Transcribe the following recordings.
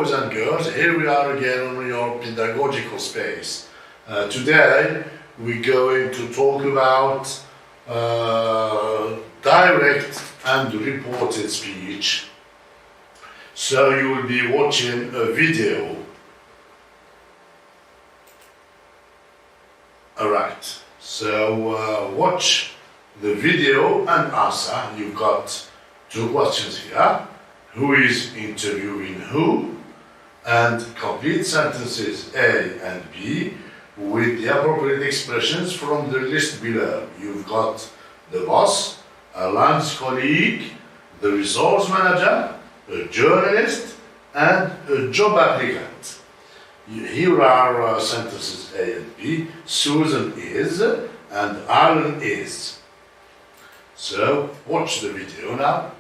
boys and girls, here we are again on your pedagogical space. Today we're going to talk about direct and reported speech. So you will be watching a video. Alright, so watch the video and answer. You've got two questions here. Who is interviewing who? And complete sentences A and B with the appropriate expressions from the list below. You've got the boss, a lunch colleague, the resource manager, a journalist, and a job applicant. Here are sentences A and B. Susan is and Alan is. So watch the video now.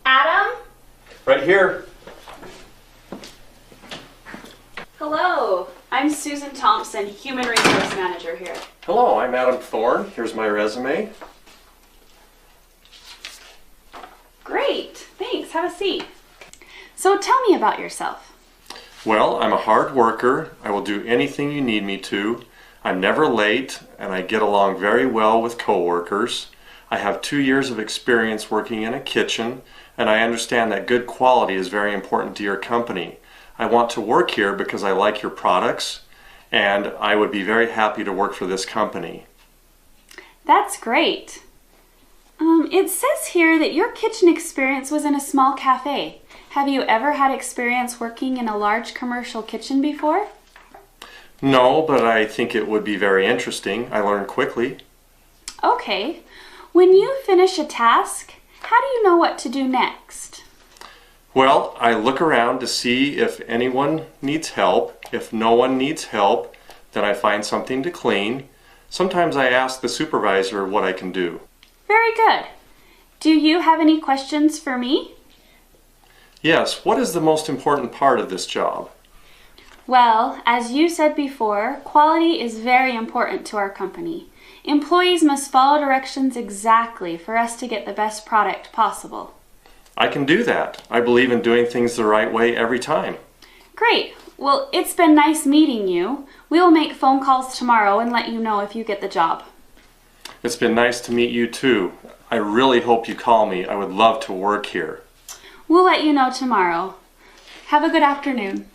Adam? Right here. Hello, I'm Susan Thompson, Human Resource Manager here. Hello, I'm Adam Thorne. Here's my resume. Great, thanks, have a seat. So tell me about yourself. Well, I'm a hard worker. I will do anything you need me to. I'm never late, and I get along very well with coworkers. I have 2 years of experience working in a kitchen, and I understand that good quality is very important to your company. I want to work here because I like your products, and I would be very happy to work for this company. That's great. It says here that your kitchen experience was in a small cafe. Have you ever had experience working in a large commercial kitchen before? No, but I think it would be very interesting. I learn quickly. Okay. When you finish a task, how do you know what to do next? Well, I look around to see if anyone needs help. If no one needs help, then I find something to clean. Sometimes I ask the supervisor what I can do. Very good. Do you have any questions for me? Yes, what is the most important part of this job? Well, as you said before, quality is very important to our company. Employees must follow directions exactly for us to get the best product possible. I can do that. I believe in doing things the right way every time. Great. Well, it's been nice meeting you. We will make phone calls tomorrow and let you know if you get the job. It's been nice to meet you too. I really hope you call me. I would love to work here. We'll let you know tomorrow. Have a good afternoon.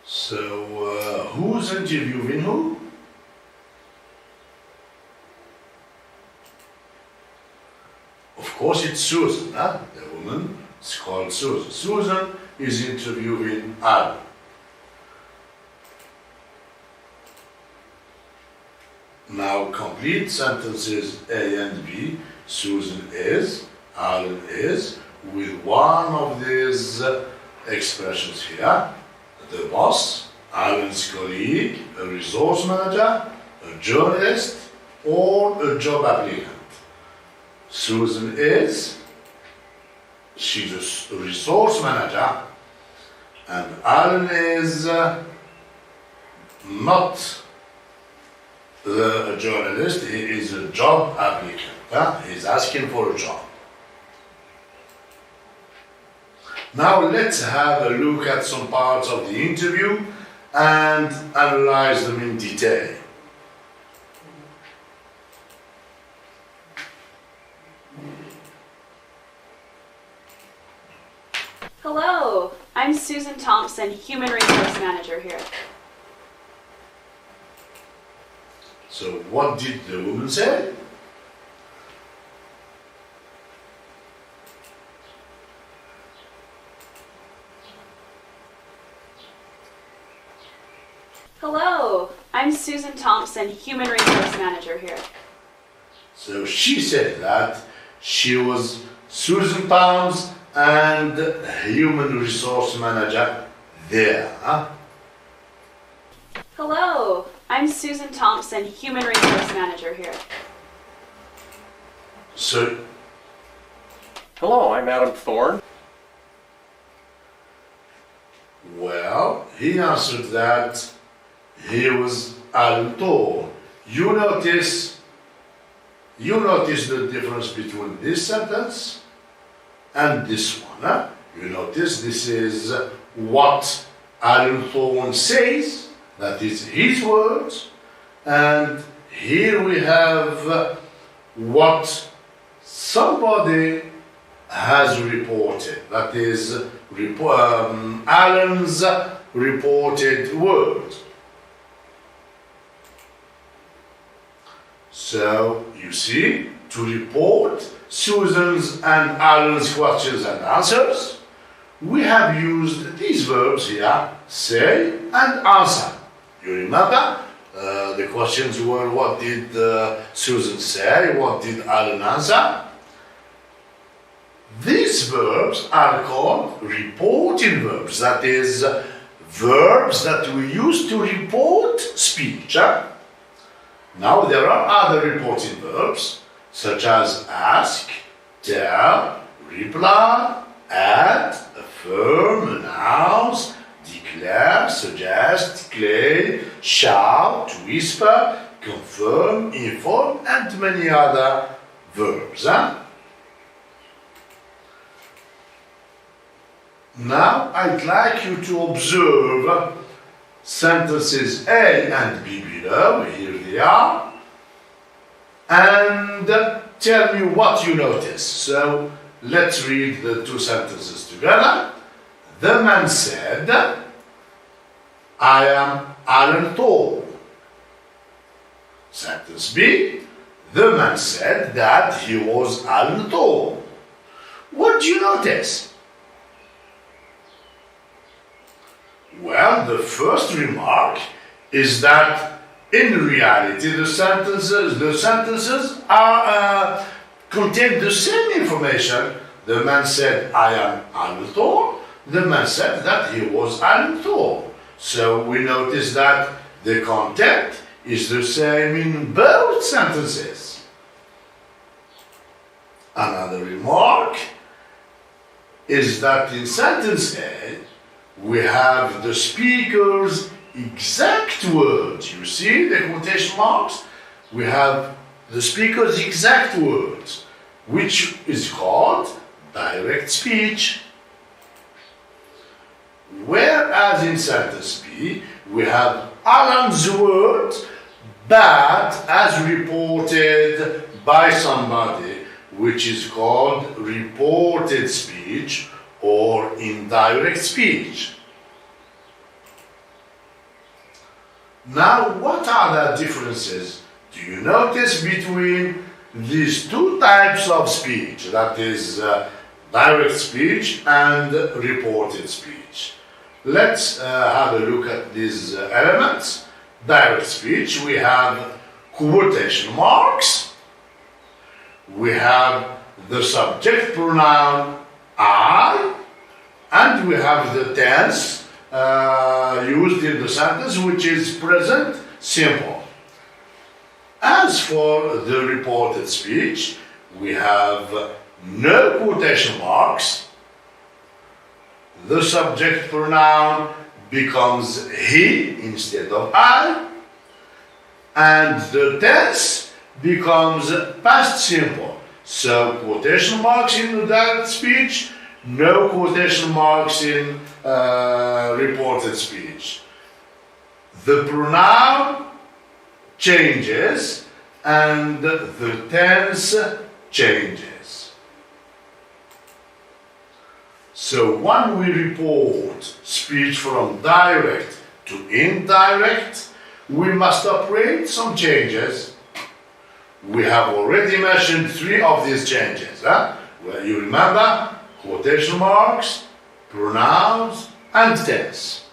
So, who's interviewing who? Of course it's Susan, huh? The woman is called Susan. Susan is interviewing Alan. Now complete sentences A and B. Susan is, Alan is, with one of these expressions here. The boss, Alan's colleague, a resource manager, a journalist, or a job applicant. Susan is, she's a resource manager, and Alan is not a journalist, he is a job applicant. He's asking for a job. Now let's have a look at some parts of the interview and analyze them in detail. Hello, I'm Susan Thompson, Human Resource Manager here. So what did the woman say? Hello, I'm Susan Thompson, Human Resource Manager here. So she said that she was Susan Pounds and Human Resource Manager there. Huh? Hello, I'm Susan Thompson, Human Resource Manager here. So, Hello, I'm Adam Thorne. he answered that he was al-tall. You notice the difference between this sentence and this one. Huh? You notice this is what al-tall says, that is his words, and here we have what somebody has reported, that is Alan's reported word. So you see, to report Susan's and Alan's questions and answers, we have used these verbs here, say and answer. You remember? The questions were, what did Susan say? What did Alan answer? These verbs are called reporting verbs. That is, verbs that we use to report speech. Now there are other reporting verbs, such as ask, tell, reply, add, affirm, announce, declare, suggest, claim, shout, whisper, confirm, inform, and many other verbs. Now I'd like you to observe sentences A and B below, here they are, and tell me what you notice. So let's read the two sentences together. The man said, I am Alan Tall. Sentence B, the man said that he was Alan Tall. What do you notice? Well, the first remark is that in reality the sentences are contain the same information. The man said, I am Alan Tall. The man said that he was Alan Tall. So we notice that the content is the same in both sentences. Another remark is that in sentence A, we have the speaker's exact words. You see the quotation marks? We have the speaker's exact words, which is called direct speech. Whereas in sentence B, we have Alan's words, but as reported by somebody, which is called reported speech or indirect speech. Now, what are the differences do you notice between these two types of speech, that is direct speech and reported speech? Let's have a look at these elements. Direct speech, we have quotation marks, we have the subject pronoun I, and we have the tense used in the sentence, which is present simple. As for the reported speech, we have no quotation marks. The subject pronoun becomes he instead of I, and the tense becomes past simple. So quotation marks in the direct speech, no quotation marks in reported speech. The pronoun changes and the tense changes. So when we report speech from direct to indirect, we must operate some changes. We have already mentioned 3 of these changes. Well, you remember, quotation marks, pronouns, and tense.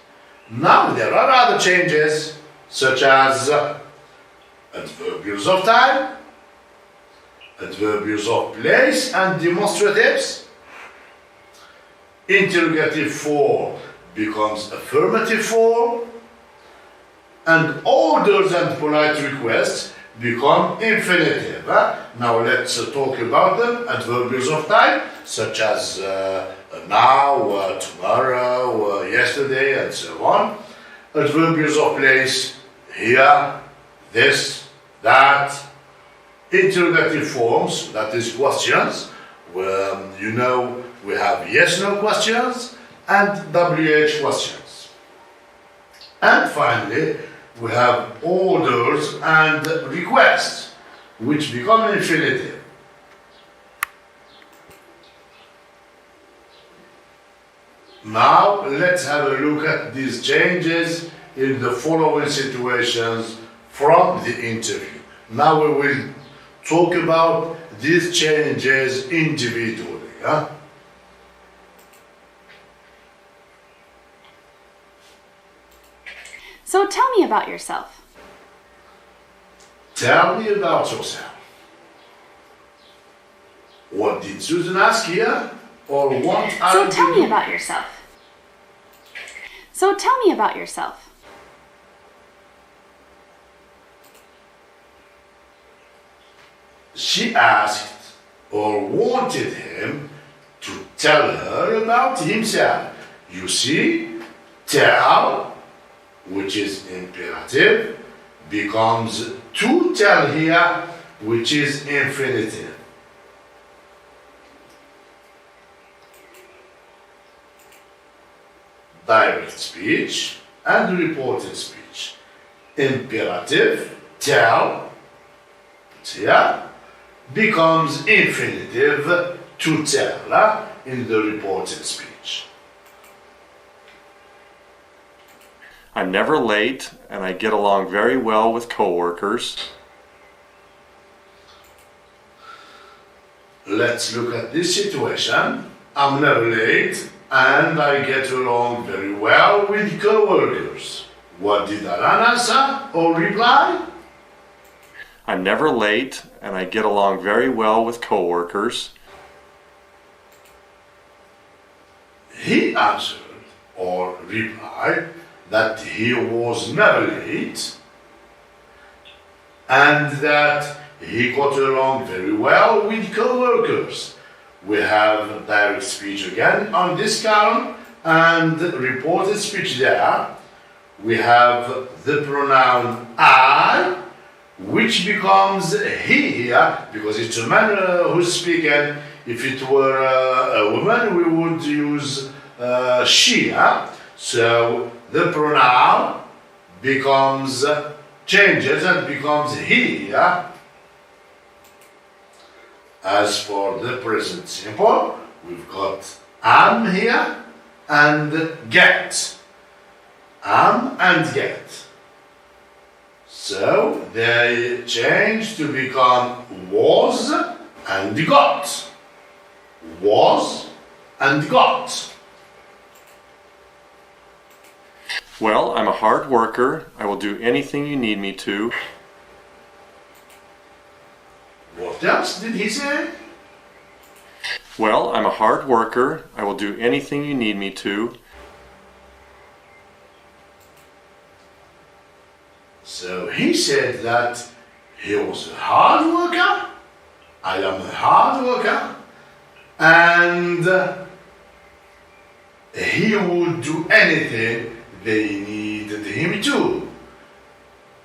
Now there are other changes, such as adverbials of time, adverbials of place, and demonstratives. Interrogative form becomes affirmative form, and orders and polite requests become infinitive. infinitive. Now let's talk about them. Adverbials of time, such as now, tomorrow, yesterday, and so on. Adverbials of place, here, this, that. Interrogative forms, that is questions. You know, we have yes-no questions and WH questions. And finally, we have orders and requests, which become infinitive. Now, let's have a look at these changes in the following situations from the interview. Now we will talk about these changes individually. So tell me about yourself. Tell me about yourself. What did Susan ask here? Or what So tell me about yourself. So tell me about yourself. She asked or wanted him to tell her about himself. You see, tell, which is imperative, becomes to tell here, which is infinitive. Direct speech and reported speech. Imperative, tell, here, becomes infinitive to tell in the reported speech. I'm never late and I get along very well with coworkers. Let's look at this situation. I'm never late and I get along very well with coworkers. What did Alan answer or reply? I'm never late and I get along very well with coworkers. He answered or replied that he was never late and that he got along very well with co-workers. We have direct speech again on this column and reported speech there. We have the pronoun I, which becomes he here, because it's a man who's speaking. If it were a woman, we would use she. So the pronoun becomes, changes and becomes he here. As for the present simple, we've got am here and get. Am and get. So they change to become was and got. Was and got. Well, I'm a hard worker. I will do anything you need me to. What else did he say? Well, I'm a hard worker. I will do anything you need me to. So he said that he was a hard worker. I am a hard worker. And he would do anything they needed him to.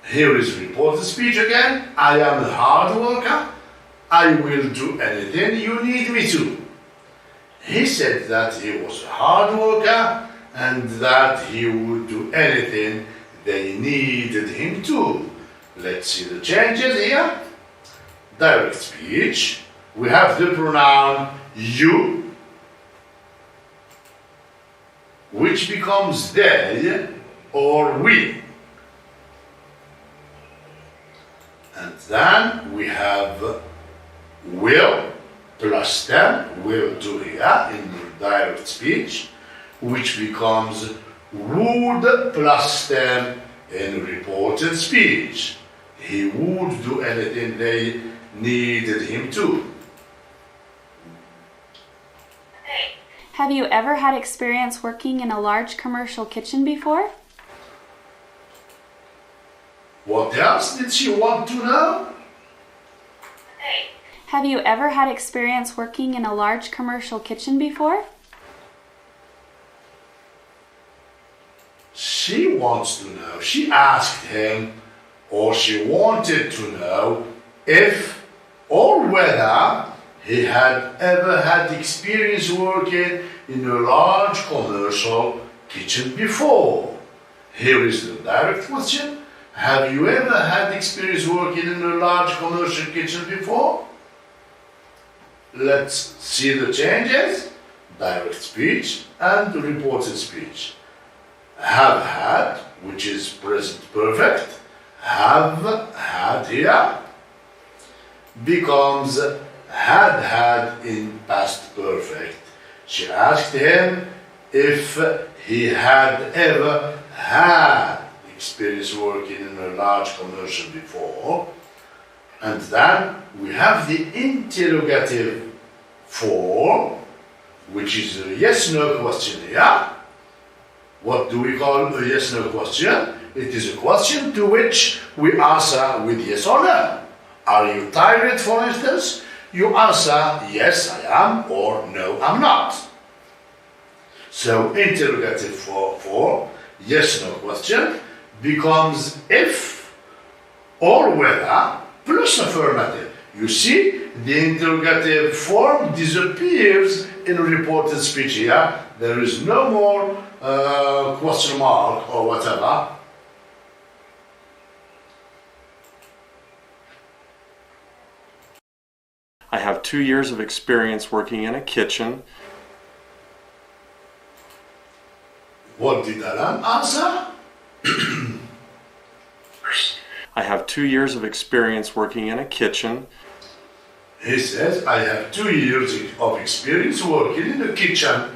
Here is reported speech again. I am a hard worker. I will do anything you need me to. He said that he was a hard worker and that he would do anything they needed him to. Let's see the changes here. Direct speech. We have the pronoun you, which becomes they or we. And then we have will plus them, will do here in direct speech, which becomes would plus them in reported speech. He would do anything they needed him to. Have you ever had experience working in a large commercial kitchen before? What else did she want to know? Have you ever had experience working in a large commercial kitchen before? She wants to know, she asked him, or she wanted to know if or whether he had ever had experience working in a large commercial kitchen before. Here is the direct question. Have you ever had experience working in a large commercial kitchen before? Let's see the changes. Direct speech and reported speech. Have had, which is present perfect, have had here, becomes had in past perfect. She asked him if he had ever had experience working in a large commercial before. And then we have the interrogative form, which is a yes-no question here. What do we call a yes-no question? It is a question to which we answer with yes or no. Are you tired, for instance? You answer yes, I am, or no, I'm not. So interrogative for yes-no question becomes if or whether plus affirmative. You see, the interrogative form disappears in reported speech here. There is no more question mark or whatever. I have 2 years of experience working in a kitchen. What did Alan answer? I have 2 years of experience working in a kitchen. He says, I have 2 years of experience working in a kitchen.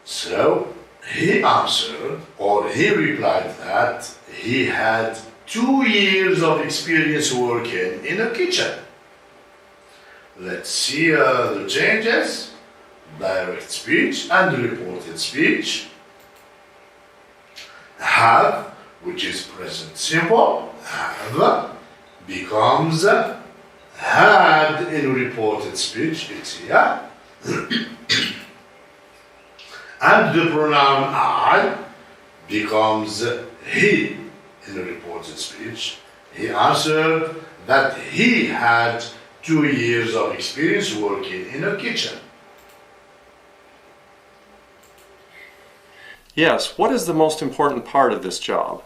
So he answered, or he replied that he had 2 years of experience working in a kitchen. Let's see the changes. Direct speech and reported speech. Have, which is present simple, have, becomes had in reported speech, it's here. And the pronoun I becomes he in the reported speech. He answered that he had 2 years of experience working in a kitchen. Yes, what is the most important part of this job?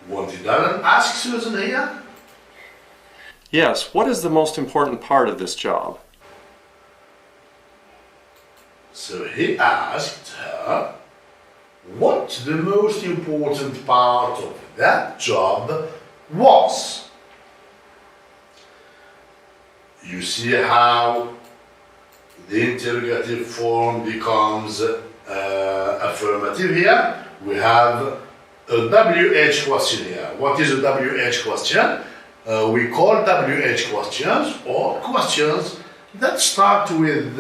What did Alan ask Susan here? Yes, what is the most important part of this job? So he asked her what the most important part of that job was. You see how the interrogative form becomes affirmative here. We have a WH question here. What is a WH question? We call WH questions or questions that start with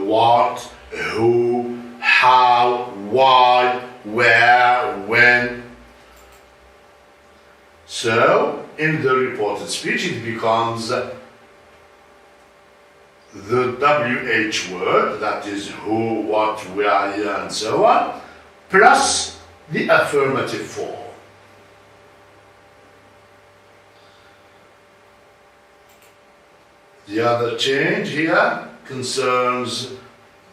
what, who, how, why, where, when. So, in the reported speech, it becomes the WH word, that is who, what, where, and so on, plus the affirmative form. The other change here concerns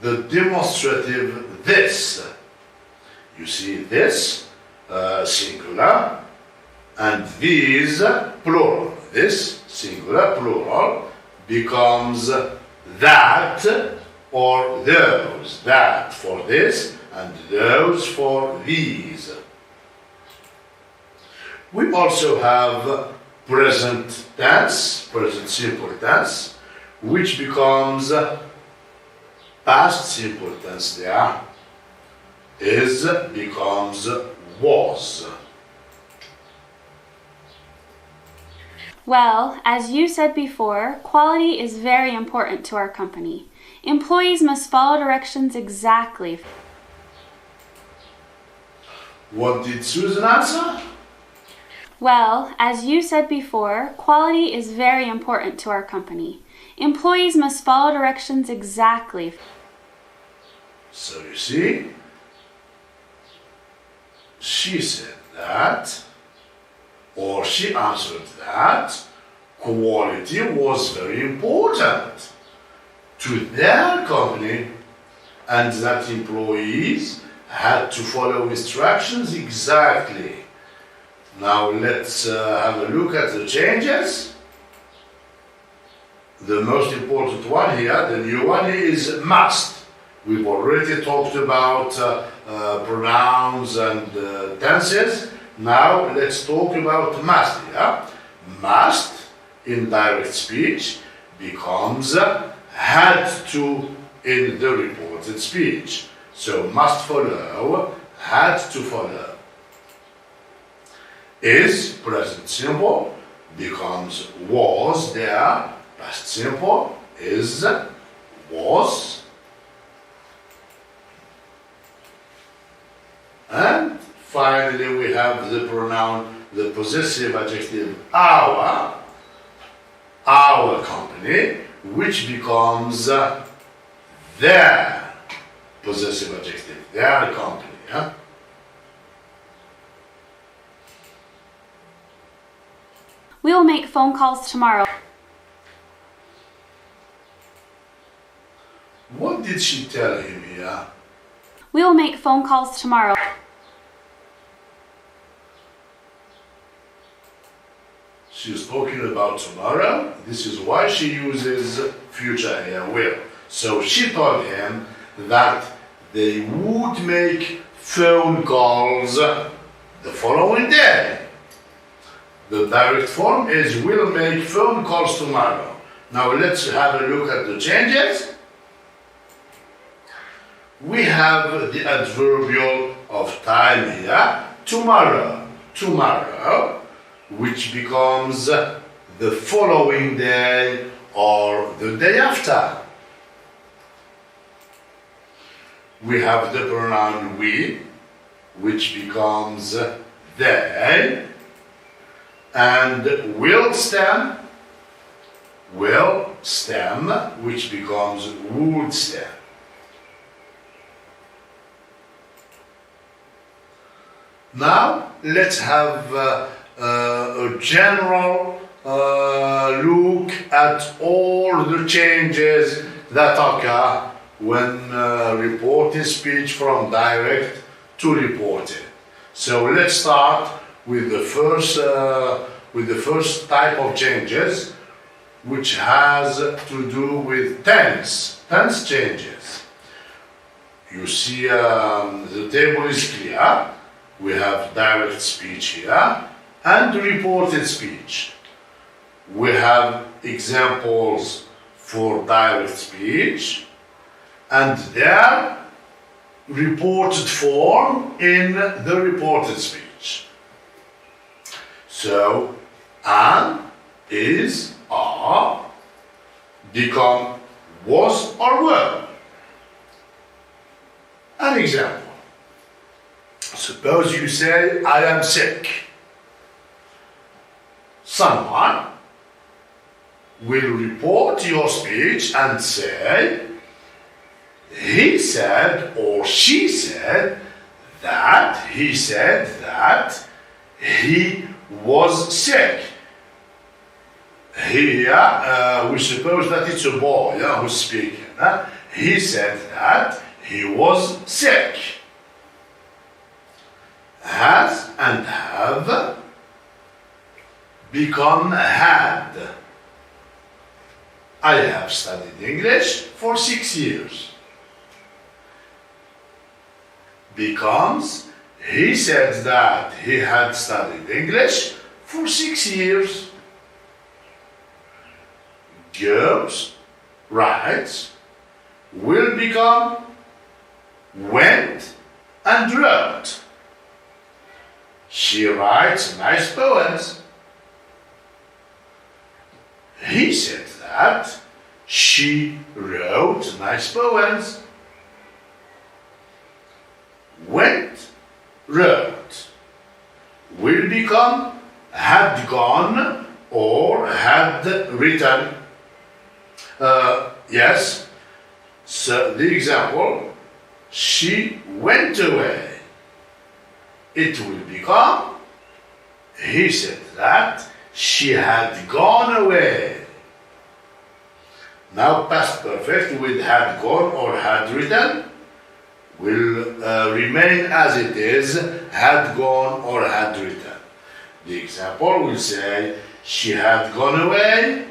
the demonstrative this. You see this, singular, and these, plural. This, singular, plural, becomes that or those. That for this and those for these. We also have present tense, present simple tense, which becomes past simple tense there. Is becomes was. Well, as you said before, quality is very important to our company. Employees must follow directions exactly. What did Susan answer? Well, as you said before, quality is very important to our company. Employees must follow directions exactly. So you see, she said that, or she answered that, quality was very important to their company and that employees had to follow instructions exactly. Now let's have a look at the changes. The most important one here, the new one, is must. We've already talked about pronouns and tenses. Now let's talk about must. Yeah? Must in direct speech becomes had to in the reported speech. So must follow, had to follow. Is present simple becomes was there, past simple is was. And finally we have the pronoun, the possessive adjective our company, which becomes their possessive adjective, their company. Yeah? We will make phone calls tomorrow. What did she tell him here? We will make phone calls tomorrow. She's talking about tomorrow. This is why she uses future here, will. So she told him that they would make phone calls the following day. The direct form is will make phone calls tomorrow. Now let's have a look at the changes. We have the adverbial of time here, tomorrow, tomorrow, which becomes the following day or the day after. We have the pronoun we, which becomes they, and will stem, which becomes would stem. Now let's have a general look at all the changes that occur when reporting speech from direct to reported. So let's start with the first type of changes, which has to do with tense changes. You see the table is clear. We have direct speech here and reported speech. We have examples for direct speech and their reported form in the reported speech. So, am, is, are become was or were. An example. Suppose you say, I am sick. Someone will report your speech and say, he said or she said that he said that he was sick. Here, we suppose that it's a boy who's speaking. He said that he was sick. Has and have become had. I have studied English for 6 years. Becomes, he said that he had studied English for 6 years. Goes, writes, will become, went, and wrote. She writes nice poems. He said that she wrote nice poems. Went, wrote will become had gone or had written. Yes, so the example, she went away. It will become, he said that she had gone away. Now past perfect with had gone or had written will remain as it is, had gone or had written. The example will say, she had gone away,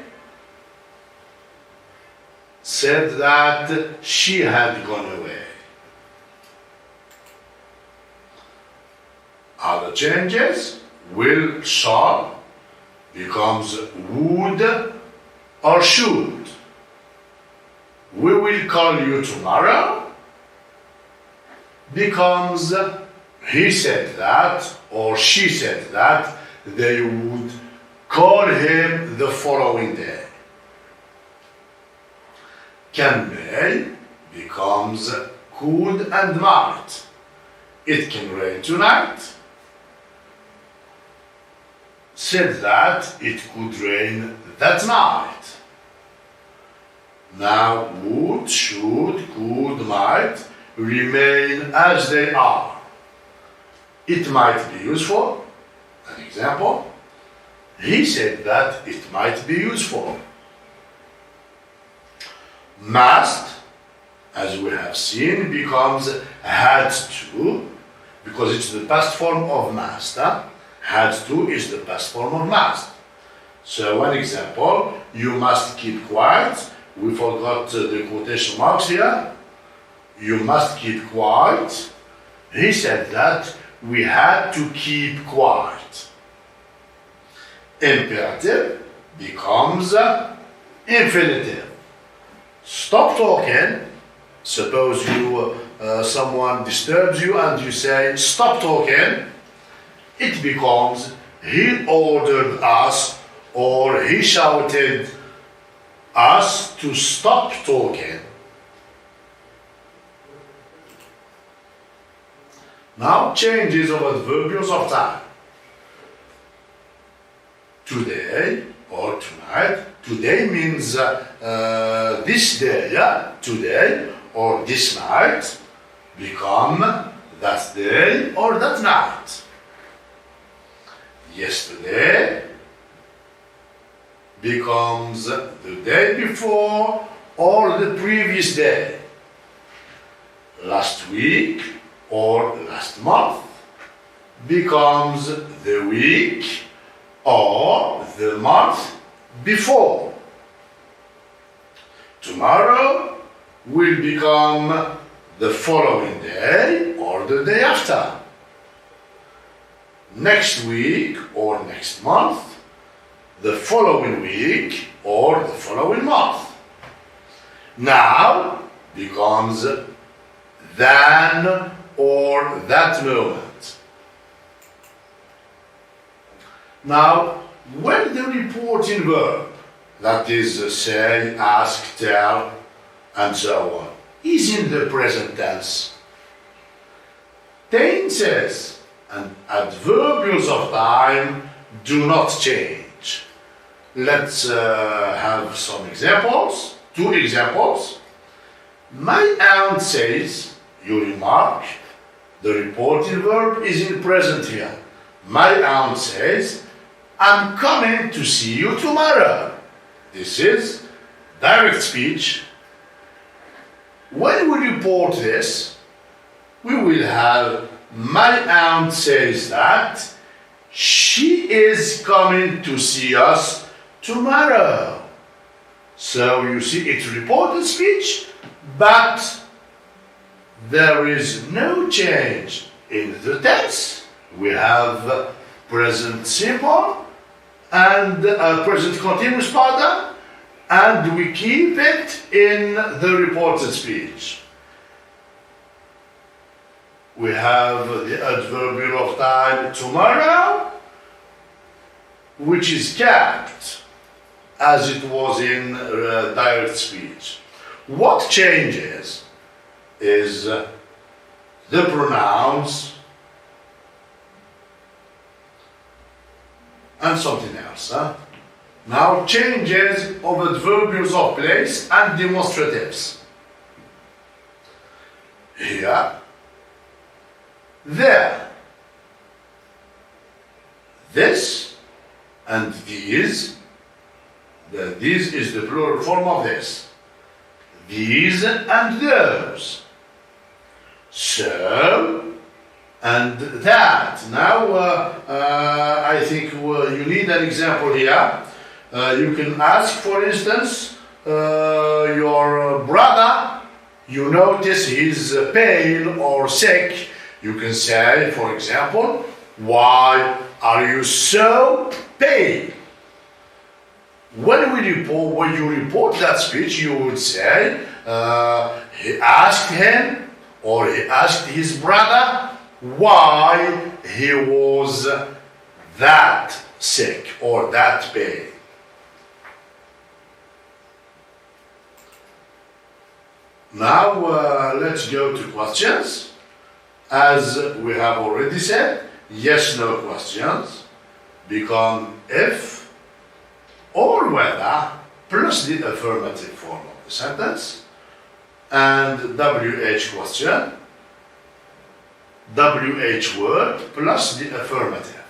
said that she had gone away. Other changes, will, shall, becomes would or should. We will call you tomorrow becomes he said that or she said that they would call him the following day. Can may becomes could and might. It can rain tonight. Said that it could rain that night. Now would, should, could, might remain as they are. It might be useful. An example, he said that it might be useful. Must, as we have seen, becomes had to, because it's the past form of must. Had to is the past form of must. So one example, you must keep quiet. We forgot the quotation marks here. You must keep quiet. He said that we had to keep quiet. Imperative becomes infinitive. Stop talking. Suppose you someone disturbs you and you say stop talking. It becomes he ordered us or he shouted us to stop talking. Now changes of adverbials of time. Today or tonight. Today means this day, today or this night become that day or that night. Yesterday becomes the day before or the previous day. Last week or last month becomes the week or the month before. Tomorrow will become the following day or the day after. Next week or next month, the following week or the following month. Now becomes then or that moment. Now, when the reporting verb, that is say, ask, tell, and so on, is in the present tense, tenses and adverbials of time do not change. Let's have some examples, 2 examples. My aunt says, you remark, the reporting verb is in present here. My aunt says, I'm coming to see you tomorrow. This is direct speech. When we report this, we will have my aunt says that she is coming to see us tomorrow. So you see, it's reported speech, but there is no change in the tense. We have present simple and present continuous pardon, and we keep it in the reported speech. We have the adverbial of time tomorrow, which is kept as it was in direct speech. What changes is the pronouns and something else. Now changes of adverbials of place and demonstratives. Here, there, this, and these. These is the plural form of this. These and those. So and that. Now I think you need an example here. You can ask, for instance, your brother, you notice he's pale or sick. You can say, for example, why are you so pale? When you report that speech, you would say, he asked him, or he asked his brother, why he was that sick or that pale. Now let's go to questions. As we have already said, yes/no questions become if or whether plus the affirmative form of the sentence, and WH question, WH word plus the affirmative.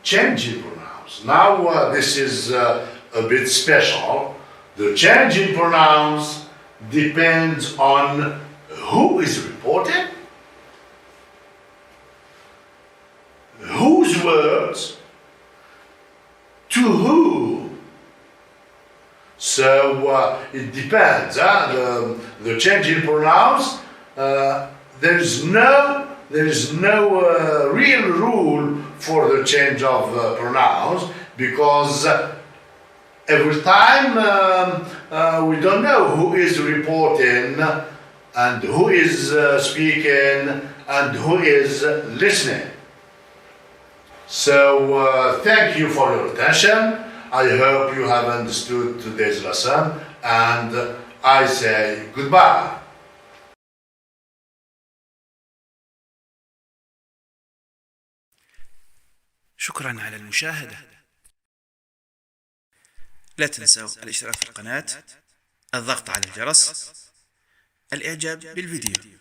Change in pronouns. Now this is a bit special. The change in pronouns depends on who is reported, whose words, to who. So it depends. The change in pronouns, there is no real rule for the change of pronouns, because every time we don't know who is reporting and who is speaking and who is listening. So thank you for your attention. I hope you have understood today's lesson, and I say goodbye. شكرا على المشاهدة. لا تنسوا الاشتراك في القناة، الضغط على الجرس، الإعجاب بالفيديو.